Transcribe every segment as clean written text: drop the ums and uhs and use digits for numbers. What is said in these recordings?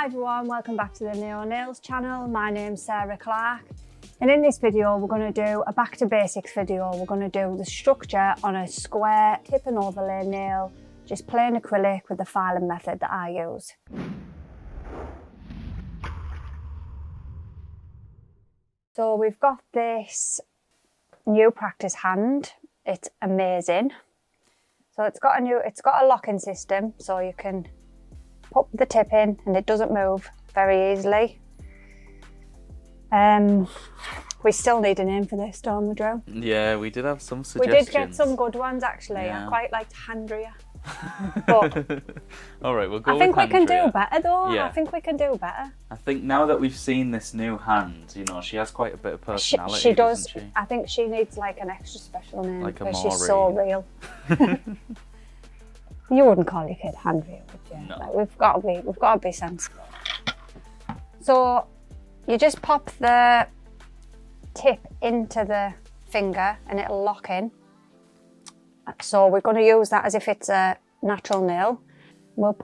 Hi everyone, welcome back to the Neo Nails channel. My name's Sarah Clark, and in this video we're going to do a back to basics video. We're going to do the structure on a square tip and overlay nail, just plain acrylic with the filing method that I use. So we've got this new practice hand. It's amazing. So it's got a locking system, so you can pop the tip in and it doesn't move very easily. We still need a name for this, don't we, Drew? Yeah, we did have some suggestions. We did get some good ones actually. Yeah. I quite liked Handria. But all right, we'll go. I think with we can Handria. do better though. Yeah. I think we can do better. I think now that we've seen this new hand, you know, she has quite a bit of personality. She does. Doesn't she? I think she needs like an extra special name Like a because she's so Maureen. real. You wouldn't call your kid Handria, would you? No. Like, we've got to be sensible. So you just pop the tip into the finger and it'll lock in. So we're going to use that as if it's a natural nail. We'll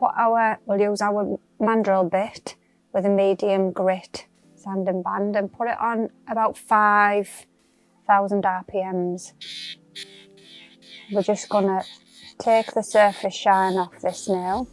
use our mandrel bit with a medium grit sanding band and put it on about 5,000 RPMs. We're just going to take the surface shine off this nail.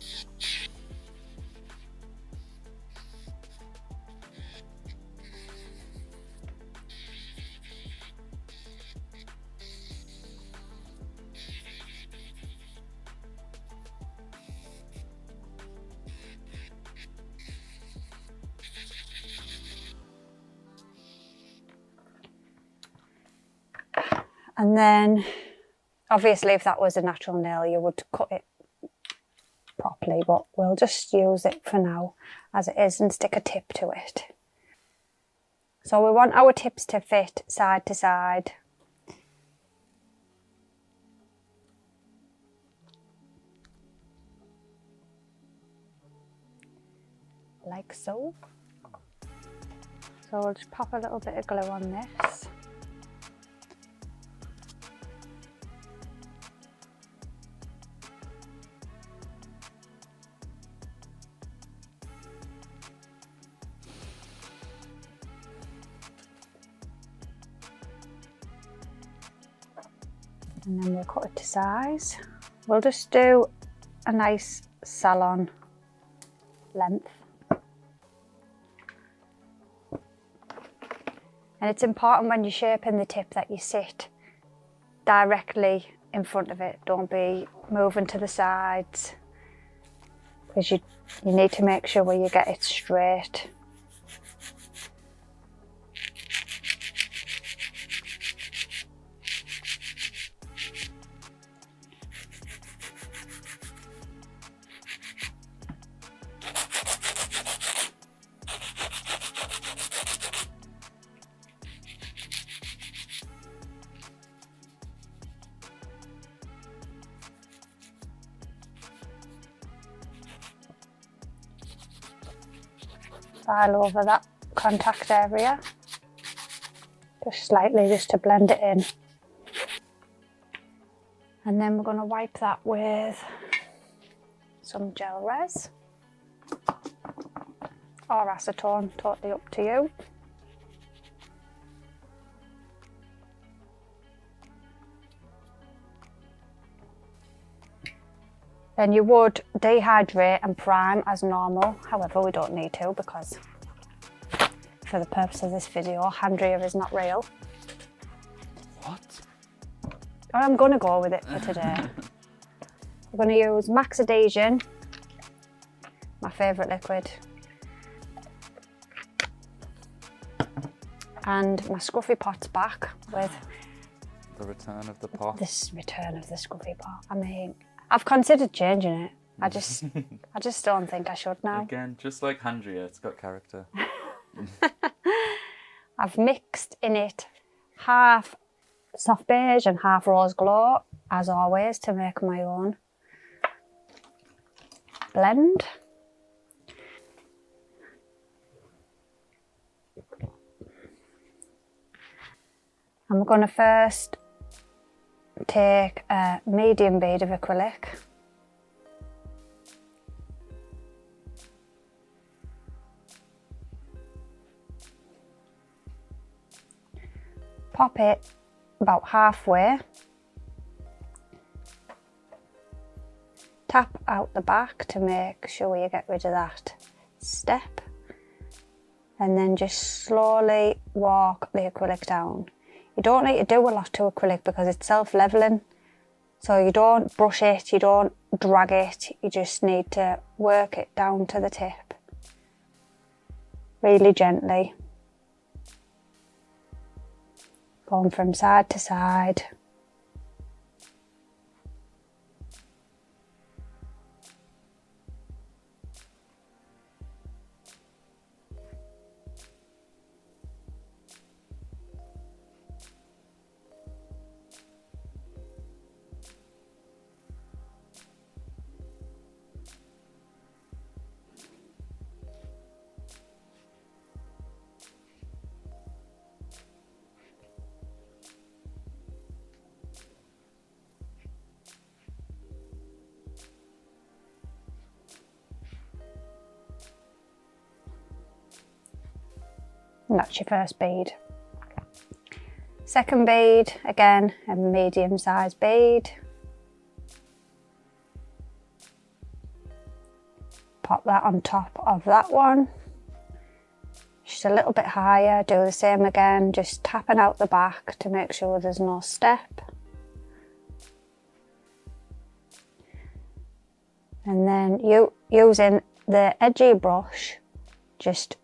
And then, obviously, if that was a natural nail, you would cut it properly, but we'll just use it for now as it is and stick a tip to it. So we want our tips to fit side to side. Like so. So we'll just pop a little bit of glue on this. And then we'll cut it to size. We'll just do a nice salon length. And it's important when you're shaping the tip that you sit directly in front of it. Don't be moving to the sides, because you need to make sure where you get it straight. File over that contact area, just slightly, just to blend it in. And then we're going to wipe that with some gel res or acetone, totally up to you. Then you would dehydrate and prime as normal. However, we don't need to because for the purpose of this video, Handria is not real. What? I'm going to go with it for today. We're going to use Max Adhesion, my favourite liquid, and my Scruffy Pot's back with The return of the pot. this return of the Scruffy Pot. I mean, I've considered changing it. I just don't think I should now. Again, just like Handria, it's got character. I've mixed in it half soft beige and half rose glow, as always, to make my own blend. I'm going to first take a medium bead of acrylic pop it about halfway, tap out the back to make sure you get rid of that step, and then just slowly walk the acrylic down. You don't need to do a lot to acrylic because it's self-leveling, so you don't brush it, you don't drag it, you just need to work it down to the tip really gently, going from side to side. And that's your first bead. Second bead, again, a medium sized bead. Pop that on top of that one. Just a little bit higher, do the same again, just tapping out the back to make sure there's no step. And then using the edgy brush, just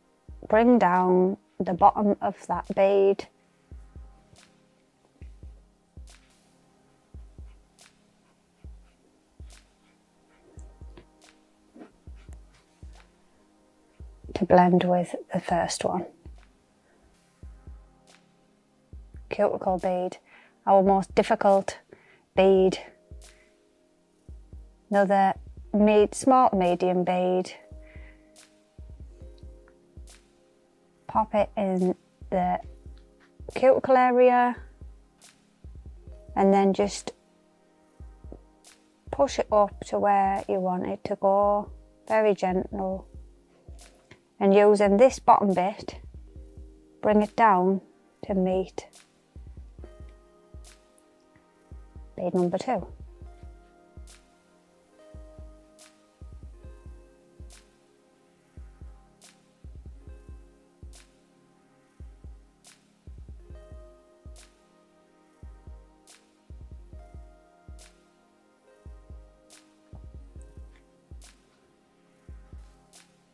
bring down the bottom of that bead. To blend with the first one. Cuticle bead, our most difficult bead. Another small medium bead. Pop it in the cuticle area and then just push it up to where you want it to go, very gentle. And using this bottom bit, bring it down to meet bead number 2.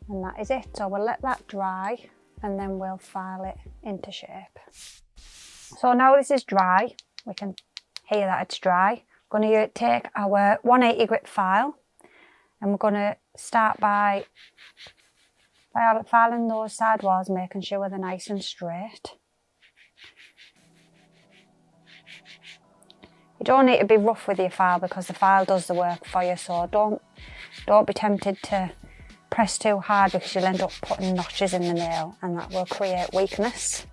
And that is it. So we'll let that dry and then we'll file it into shape. So now this is dry, we can hear that it's dry. We're going to take our 180 grit file and we're going to start by filing those side walls, making sure they're nice and straight. You don't need to be rough with your file because the file does the work for you, so don't be tempted to press too hard because you'll end up putting notches in the nail and that will create weakness.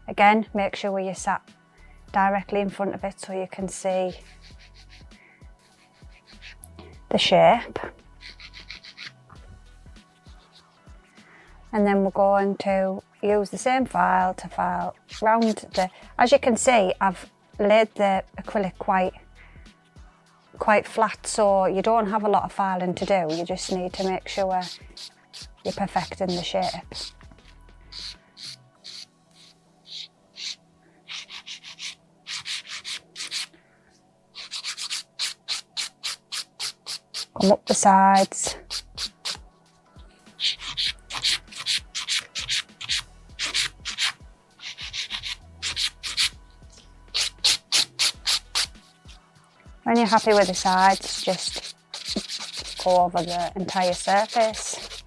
Again, make sure you're sat directly in front of it so you can see the shape. And then we're going to use the same file to file round as you can see, I've laid the acrylic quite flat, so you don't have a lot of filing to do. You just need to make sure you're perfecting the shape. Come up the sides. When you're happy with the sides, just go over the entire surface,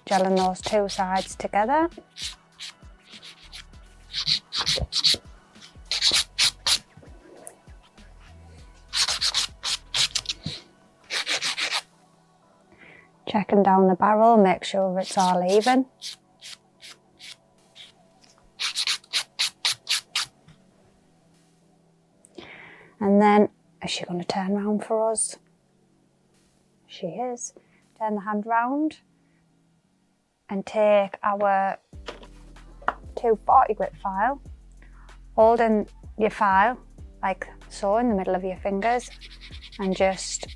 gelling those two sides together. Checking down the barrel, make sure it's all even. And then, is she going to turn round for us? She is. Turn the hand round. and take our 240 grit file, holding your file like so in the middle of your fingers and just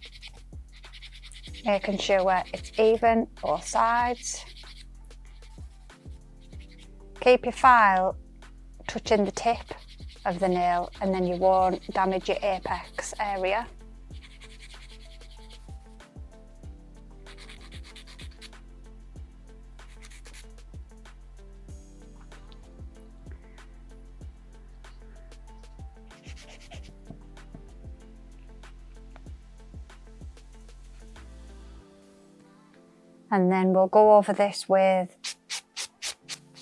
making sure it's even both sides. Keep your file touching the tip of the nail and then you won't damage your apex area. And then we'll go over this with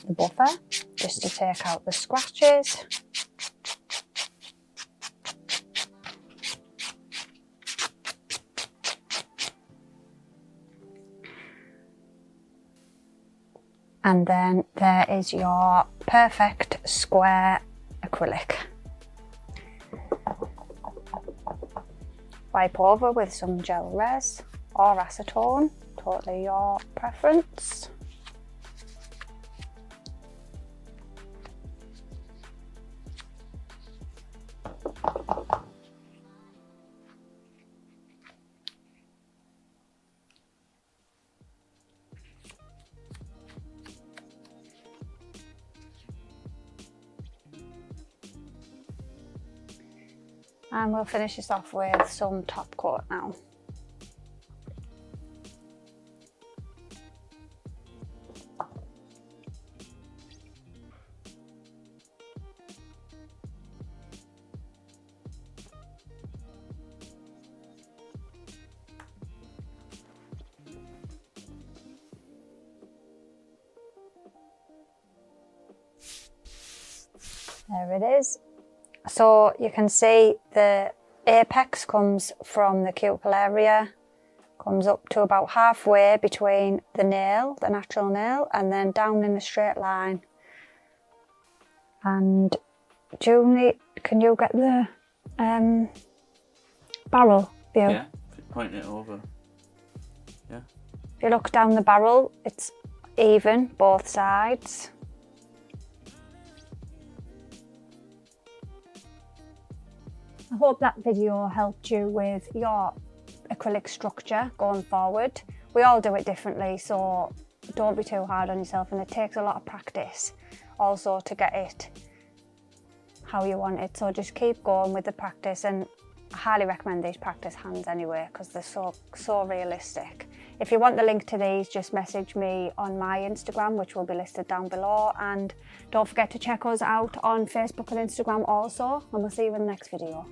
the buffer just to take out the scratches. And then there is your perfect square acrylic. Wipe over with some gel res or acetone, totally your preference. And we'll finish this off with some top coat now. There it is. So you can see the apex comes from the cuticle area, comes up to about halfway between the nail, the natural nail, and then down in a straight line. And Julie, can you get the barrel view? Yeah, point it over. Yeah. If you look down the barrel, it's even, both sides. I hope that video helped you with your acrylic structure going forward. We all do it differently, so don't be too hard on yourself, and it takes a lot of practice also to get it how you want it. So just keep going with the practice, and I highly recommend these practice hands anyway because they're so realistic. If you want the link to these, just message me on my Instagram, which will be listed down below, and don't forget to check us out on Facebook and Instagram also, and we'll see you in the next video.